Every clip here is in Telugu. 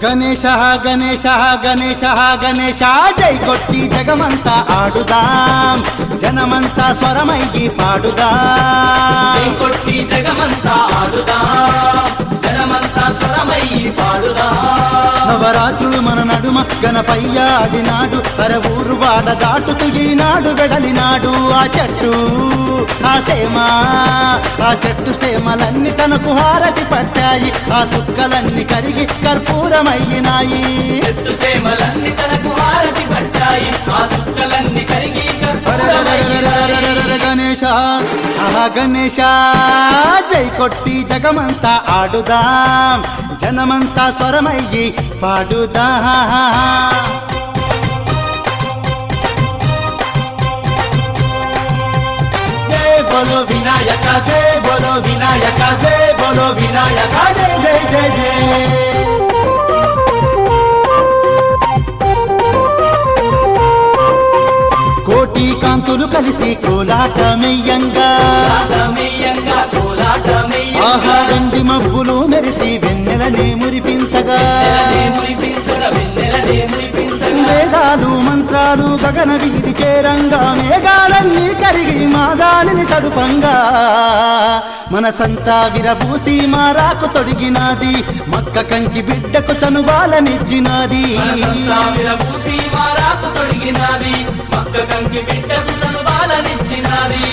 గణేశ గణేశ గణేశ గణేశ జై కొట్టి జగమంతా ఆడుదాం జనమంతా స్వరమయ్యి పాడుదాం జై కొట్టి జగమంతా ఆడుదాం జనమంతా స్వరమయ్యి పాడుదాం నవరాత్రులు మన నడుమ గణపయ్య ఆడినాడు అర ఊరు వాడ దాటుతూ ఈనాడు వెడలినాడు ఆ చెట్టు ఆ సేమ ఆ చెట్టు సేమలన్నీ తనకు హారతి పట్టాయి ఆ చుక్కలన్నీ కరిగి కర్పూరమయ్యినాయి చెట్టు సేమలన్నీ తనకు హారతి పట్టాయి ఆ చుక్కలన్నీ కరిగి కర్పూరమయ్యాయి గణేశ ఆహా గణేశ జై కొట్టి జగమంతా ఆడుదాం జనమంతా స్వరమయ్యి పాడుదాం జై బోలో వినాయక జై బోలో వినాయక జై బోలో వినాయక జై జై జై జై కోటి కాంతులు కలిసి కోలాటమయ్యంగా ఆహా వెండి మబ్బులు మెరిసి వెన్నెలనే మురిపించగా వేదాలు మంత్రాలు గగన వీధి చేరంగా మేఘాలన్నీ కరిగి మాగాలిని తడుపంగా మనసంతా విరబూసి మారాకు తొడిగినాది మక్క కంకి బిడ్డకు చనుబాలనిచ్చినాది మక్క కంకి బిడ్డకు చనుబాలనిచ్చినాది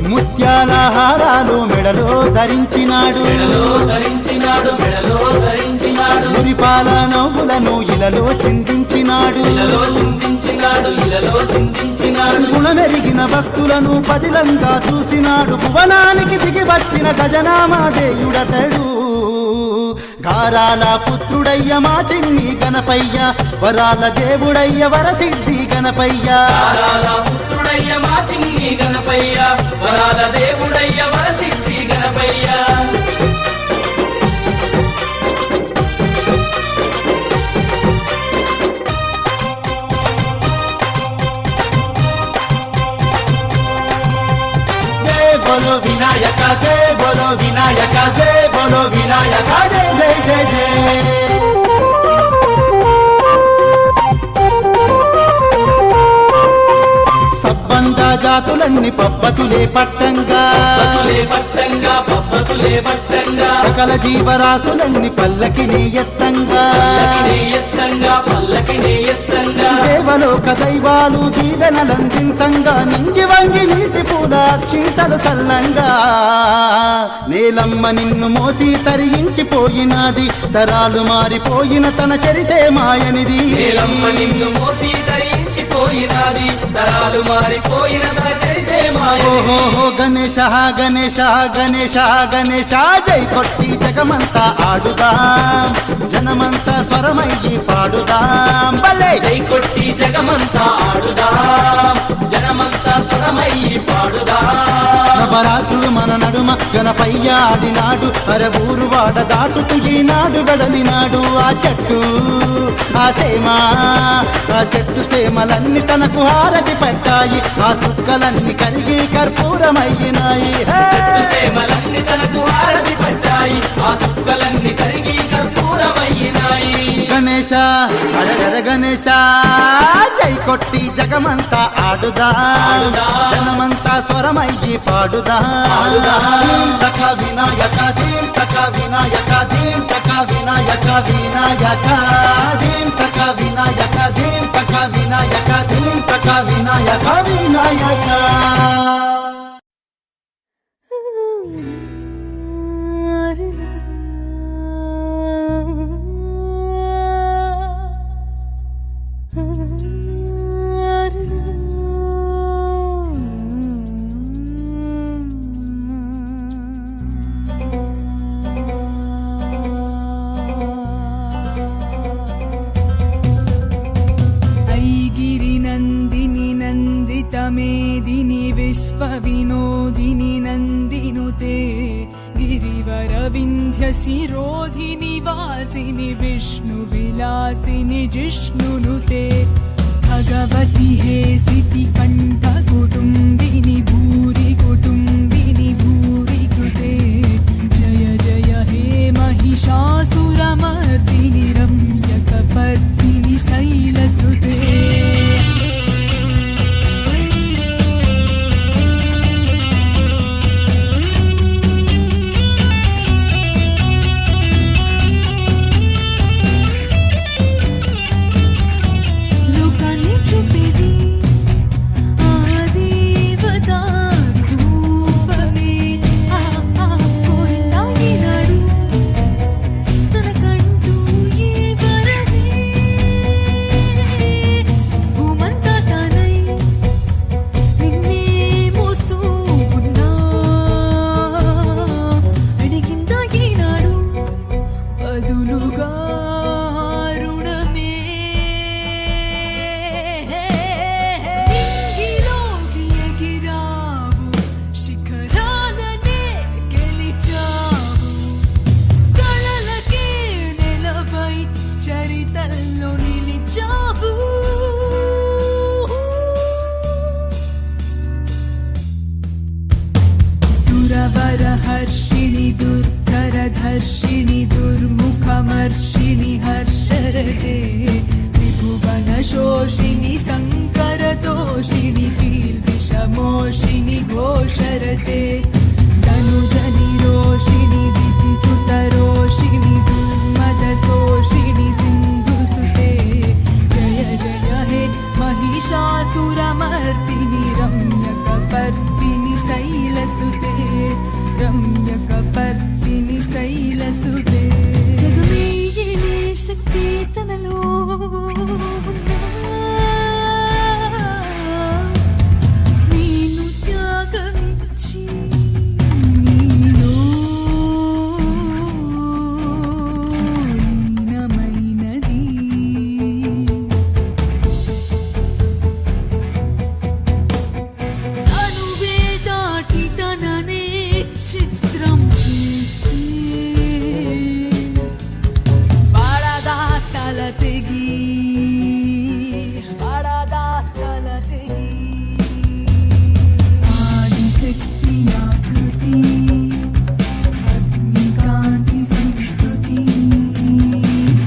ముత్యాల హారాలు మెడలో ధరించినాడు మురిపాల నవ్వులను ఇలలో చిందించినాడు గుణమెరిగిన భక్తులను పదిలంగా చూసినాడు భువనానికి దిగి వచ్చిన గజనామాదేయుడతడు గారాల పుత్రుడయ్య మా చిన్ని గణపయ్య వరాల దేవుడయ్య వరసిద్ధి గణపయ్య మా చిన్ని గణపయ్య వరాల దేవుడయ్య వరసిద్ధి గణపయ్య జై బోలో వినాయక జై బోలో వినాయక జై బోలో వినాయక జై జై జై జై సబ్బండ జాతులన్నీ పబ్బతులే పట్టంగా సకల జీవరాశులన్నీ పల్లకిని ఎత్తంగా దేవలోక దైవాలు దీవెనలందించంగా నింగి వంగి నీటి పూల క్షీతలు చల్లంగా నేలమ్మ నిన్ను మోసి తరించిపోయినది తరాలు మారిపోయిన తన చరితే మాయనిది తరాలు మారిపోయిన తన చరితే ఓహో గణేశ గణేశ గణేశ గణేశ జై కొట్టి జగమంతా ఆడుదాం జనమంతా స్వరమయ్యి పాడుదాం భలే జై కొట్టి జగమంతా ఆడుదాం జనమంతా స్వరమయ్యి పాడుదాం నవరాత్రులు మన నడుమ గణపయ్య ఆడినాడు అర ఊరు వాడ దాటుతూ ఈనాడు వెడలినాడు ఆ చెట్టు ఆ సేమ ఆ చెట్టు సేమలన్నీ తనకు హారతి పట్టాయి ఆ చుక్కలన్నీ కరిగి కర్పూరమయ్యినాయి చెట్టు సేమలన్నీ తనకు హారతి పట్టాయి ఆ చుక్కలన్నీ కరిగి కర్పూరమయ్యినాయి గణేశ అడగర గణేశ జై కొట్టి జగమంతా ఆడుదాం జనమంతా స్వరమయ్యి పాడుదాం ధీం తక వినాయక ధీం తక వినాయక ధీం తక వినాయక వినాయక ధీం తక వినాయక ధీం తక వినాయక ధీం తక వినాయక వినాయక लोकमेदिनि विश्वविनोदिनि नन्दिनुते गिरिवरविन्ध्यशिरोधिनि वासिनि विष्णुविलासिनि जिष्णुनुते भगवति हेसिति कण्ठकुटुम्बिनि भूरि कुटुम्बिनि भूरि कृते जय जय हे महिषासुरमर्दिनि रम्यकपर्दिनि शैलसुते हर्षिणि दुर्धरधर्षिणि दुर्मुखमर्षिणि हर्षरते त्रिभुवनशोषिणि शङ्करतोषिणि कीर्तिशमोषिणि घोषरते तनुजनिरोषिणि दितिसुतरोषिणि दुर्मदशोषिणि सिन्धुसुते जय जय हे महिषासुरमर्दिनि रम्यकपर्दिनि शैलसुते रम्यकपर्दिनि शैलसुते जगमेयिने शक्ति तनलो नीनु त्यागमिच्చి నీలో లీనమైనది తనువే దాటి తననే చిత్రం చేస్తే పడదా తల తెగి ఆదిశక్తి ఆకృతి అగ్నికాంతి సంస్కృతి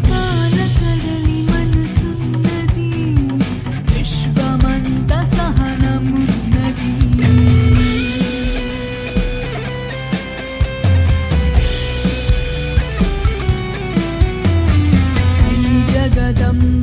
కాలకడలి మనసున్నది విశ్వమంత సహనమున్నది జగదంబ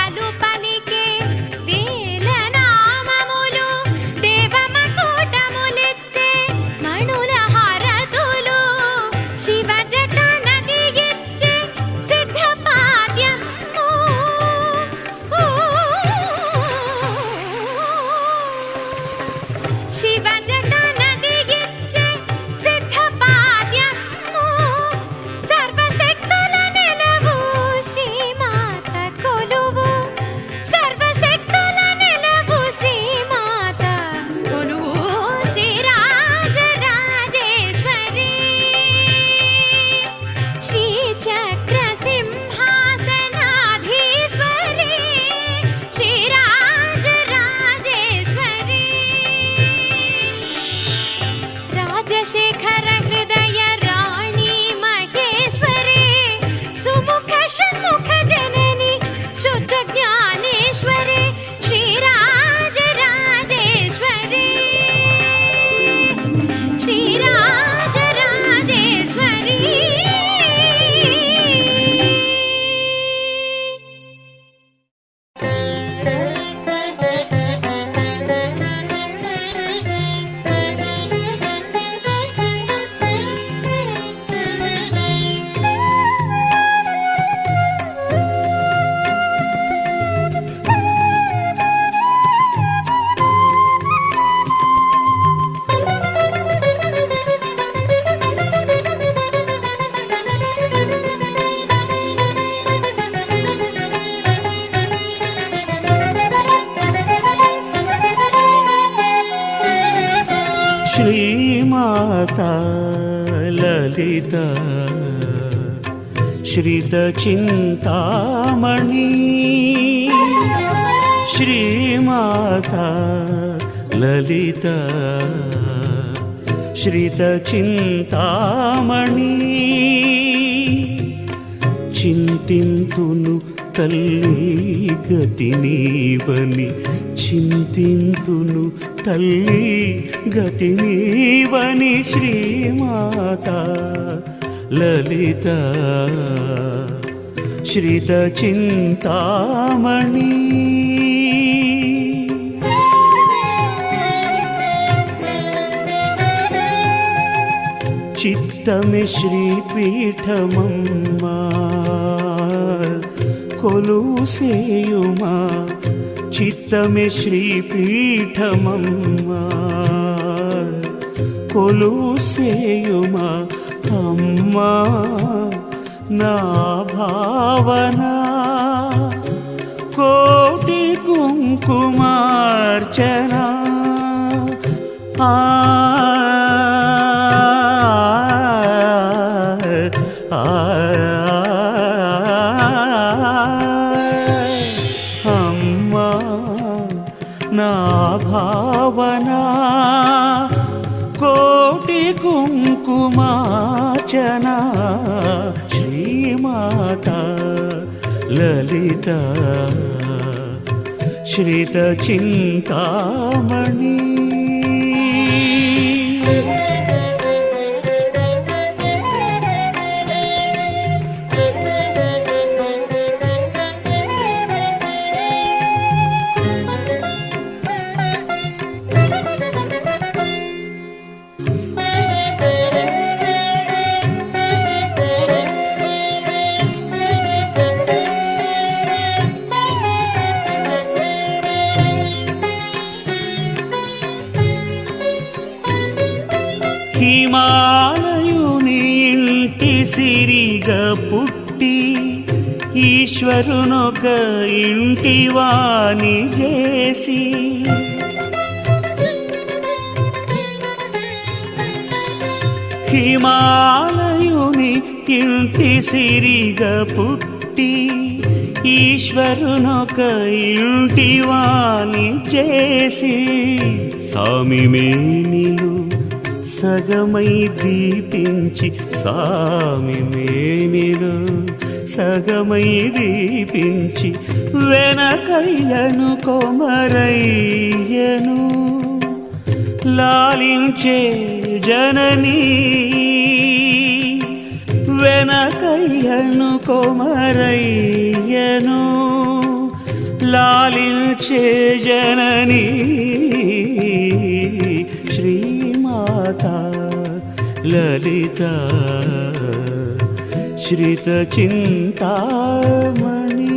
కథలు పలికే వేల నామములు దేవమకూటములిచ్చే మణుల హారతులు శివ జట నది ఇచ్చే సిద్ధపాద్యము శివ జట నది ఇచ్చే సిద్ధపాద్యము సర్వశక్తుల నిలవు శ్రీమాత కొలువు సర్వశక్తుల నిలవు శ్రీమాత కొలువు శ్రీరాజరాజేశ్వరి శ్రీచక్ర సింహాసనాధీశ్వరి శ్రీరాజరాజేశ్వరి రాజశేఖర హృదయ రాణి మహేశ్వరి సుముఖ షణ్ముఖ జనని శుద్ధ జ్ఞానేశ్వరి శ్రీరాజరాజేశ్వరి శ్రీరాజరాజేశ్వరి శ్రీమాతా లలిత శ్రిత చింతామణి శ్రీమాతా లలిత శ్రిత చింతామణి చింతింతును తల్లి గతి నీవని చింతింతును తల్లి గతి నీవని శ్రీమాత లలిత శ్రిత చింతామణి చిత్తమే శ్రీపీఠమమ్మా కొలుసేయుమా చిత్తమే శ్రీపీఠమమ్మా కొలుసేయుమా అమ్మా నా భావన కోటి కుంకుమార్చన అమ్మా నా భావన కోటి కుంకుమార్చన శ్రీమాత లలిత శ్రిత చింతామణి హిమాలయుని ఇంటి సిరిగా పుట్టి ఈశ్వరునొక ఇంటి వాణి చేసి హిమాలయుని ఇంటి సిరిగా పుట్టి ఈశ్వరునొక ఇంటి వాణి చేసి సామి మేనిలు సగమై దీపించి సామి మేనిలు సగమై దీపించి వెనకయ్యను కొమరయ్యను లాలించే జననీ వెనకయ్యను కొమరయ్యను లాలించే జననీ శ్రీమాత లలిత శ్రిత చింతామణి.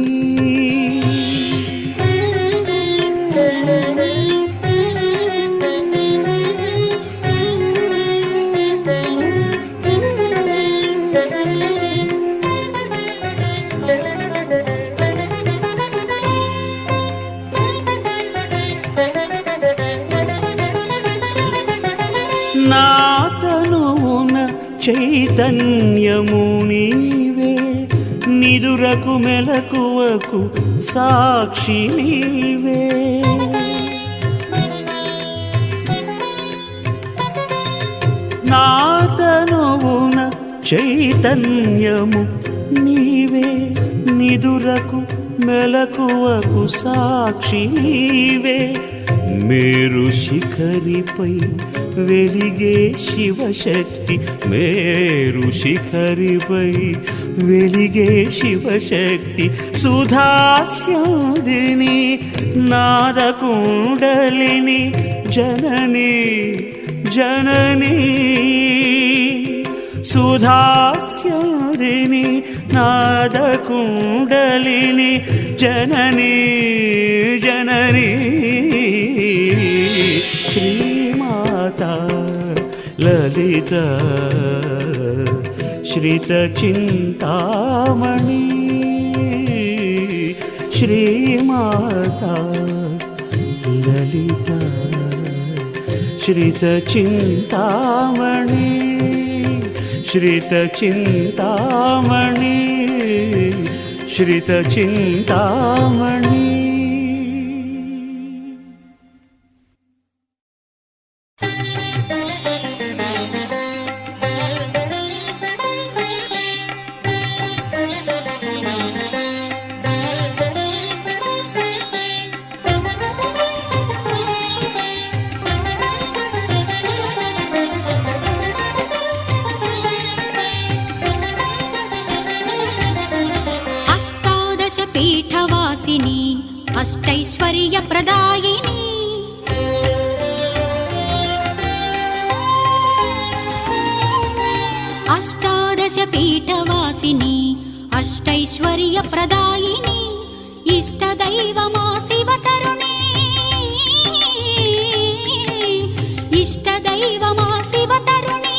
నా తనువున చైతన్యము నీవే, నిదురకు మెలకువకు సాక్షి నీవే. నా తనువున చైతన్యము నీవే, నిదురకు మెలకువకు సాక్షి నీవే. మేరు శిఖరిపై వెలిగే శివశక్తి, మేరు శిఖరిపై వెలిగే శివశక్తి. సుధాస్యాదిని నాదకుండలిని జనని జనని. సుధాస్యాదిని నాదకుండలిని జనని జనని. శ్రీమాత లలిత శ్రిత చింతామణి. శ్రీమాత లలిత శ్రిత చింతామణి. శ్రిత చింతామణి శ్రిత చింతామణి. పీఠవాసిని అష్టైశ్వర్య ప్రదాయిని. అష్టాదశ పీఠవాసిని అష్టైశ్వర్య ప్రదాయిని. ఇష్టదైవమా శివతరుణి, ఇష్టదైవమా శివతరుణి.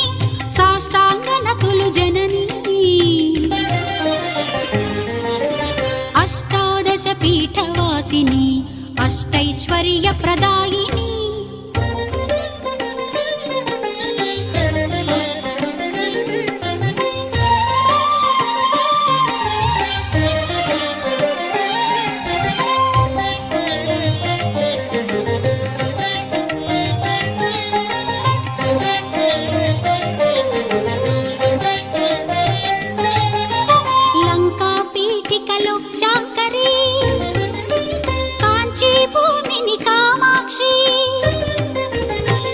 సాష్టాంగనతులు జనని. అష్టాదశ పీఠవాసిని అష్టైశ్వర్య ప్రదాయిని. లంకా పీఠికలో శాంకరి, కాంచీ భూమిని కామాక్షి.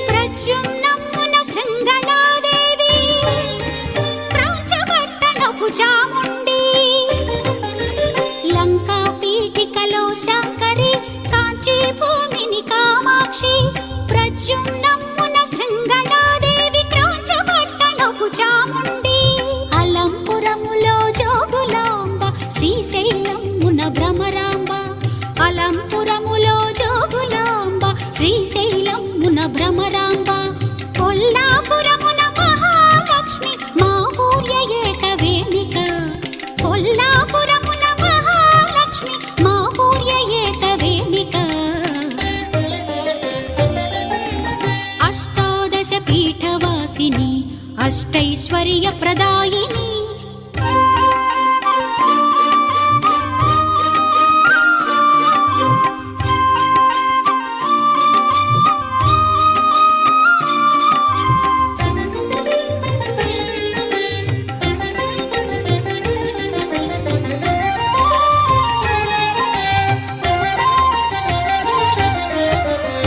ప్రద్యుమ్నమున శృంగళాదేవి, క్రౌంచపట్టణపు చాముండి. లంకా పీఠికలో శాంకరి, కాంచీ భూమిని కామాక్షి. ప్రద్యుమ్నమున శృంగళాదేవి, క్రౌంచపట్టణపు చాముండి. అలంపురములో జోగులాంబ, శ్రీశైలమున భ్రమరాంబ. అలంపురములో జోగులాంబ, శ్రీశైలమున భ్రమరాంబ. కొల్లాపురమున మహాలక్ష్మి, మాహూర్య ఏకవేణిక. కొల్లాపురమున మహాలక్ష్మి, మాహూర్య ఏకవేణిక. అష్టాదశ పీఠవాసిని అష్టైశ్వర్య ప్రదాయిని.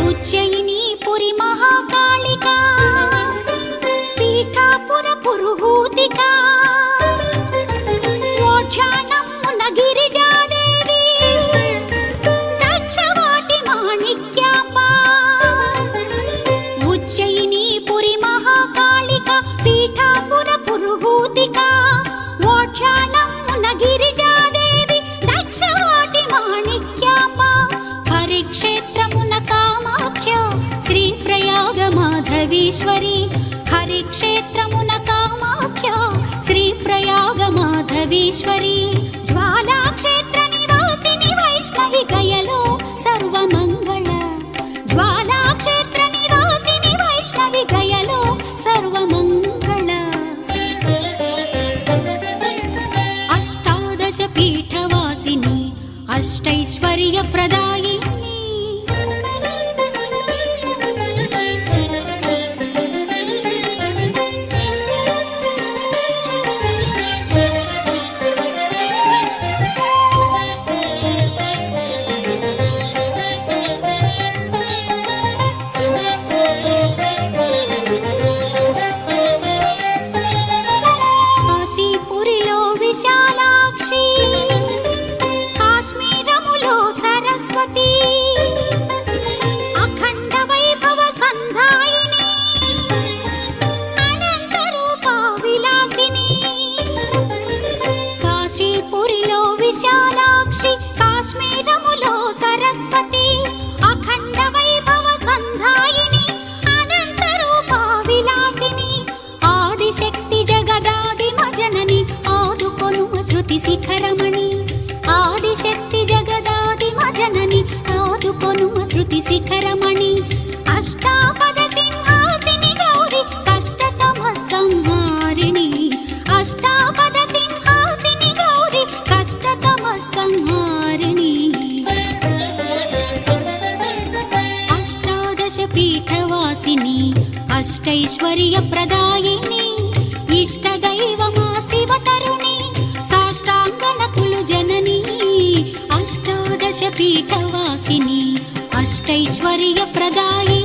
ఉజ్జయిని పురి మహాకాళిక, పీఠాపుర పురుహూతిక. హరిక్షేత్రమున కామాఖ్య శ్రీ ప్రయాగ మాధవీశ్వరి హరిక్షేత్రమున కామాఖ్య శ్రీ ప్రయాగ మాధవీశ్వరి జ్వాలాక్షేత్ర నివాసిని వైష్ణవి గయలో సర్వమంగళ జ్వాలాక్షేత్ర నివాసిని వైష్ణవి గయలో సర్వమంగళ అష్టాదశ పీఠవాసిని అష్టైశ్వర్య ప్రదాయిని కాశీపురిలో విశాలాక్షి కాశ్మీరములో సరస్వతి అఖండ వైభవ సంధాయిని అనంత రూప విలాసిని కాశీపురిలో విశాలాక్షి కాశ్మీరములో సరస్వతి అఖండ వైభవ సంధాయిని అనంత రూప విలాసిని ఆదిశక్తి జగదాదిమ జనని ఆదుకొనుమ శృతి శిఖరమణి ఆదిశక్తి జగదాదిమ జనని ఆదుకొనుమ శృతి శిఖరమణి అష్టాపద సింహాసిని గౌరి కష్టతమ సంహారిణి అష్టాపద సింహాసిని గౌరి కష్టతమ సంహారిణి అష్టాదశ పీఠవాసిని అష్టైశ్వర్య ప్రదాయిని ఇష్టదైవమా శివతరుణి సాష్టాంగనకులు జనని అష్టాదశ పీఠవాసిని అష్టైశ్వర్య ప్రదాయిని